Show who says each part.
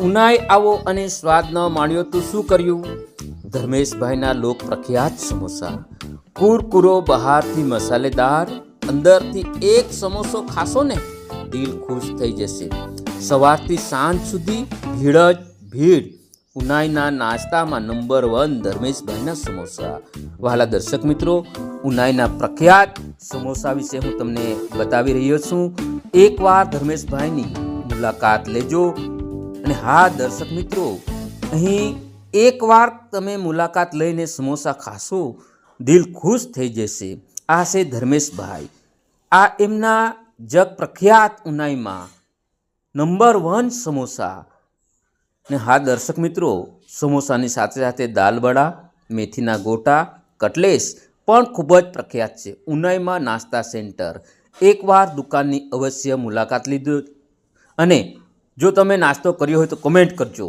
Speaker 1: ઉનાઈ આવો અને સ્વાદ ન માણ્યો તો શું કર્યું? ધર્મેશભાઈના લોક પ્રખ્યાત સમોસા, કુરકુરો બહારથી મસાલેદાર, અંદરથી એક સમોસો ખાશો ને દિલ ખુશ થઈ જશે. સવારથી સાંજ સુધી ભીડ જ ભીડ. ઉનાઈના નાસ્તામાં નંબર 1 ધર્મેશભાઈના સમોસા. વહાલા દર્શક મિત્રો, ઉનાઈના પ્રખ્યાત સમોસા વિશે હું તમને બતાવી રહ્યો છું. એકવાર ધર્મેશભાઈની મુલાકાત લેજો. અને હા દર્શક મિત્રો, અહીં એકવાર તમે મુલાકાત લઈને સમોસા ખાશો, દિલ ખુશ થઈ જશે. આ છે ધર્મેશભાઈ. આ એમના જગ પ્રખ્યાત ઉનાઈમાં નંબર 1 સમોસા. ને હા દર્શક મિત્રો, સમોસાની સાથે સાથે દાલવડા, મેથીના ગોટા, કટલેસ પણ ખૂબ જ પ્રખ્યાત છે. ઉનાઈમાં નાસ્તા સેન્ટર. એકવાર દુકાનની અવશ્ય મુલાકાત લીધો. અને જો તમે નાસ્તો કર્યો હોય તો કમેન્ટ કરજો.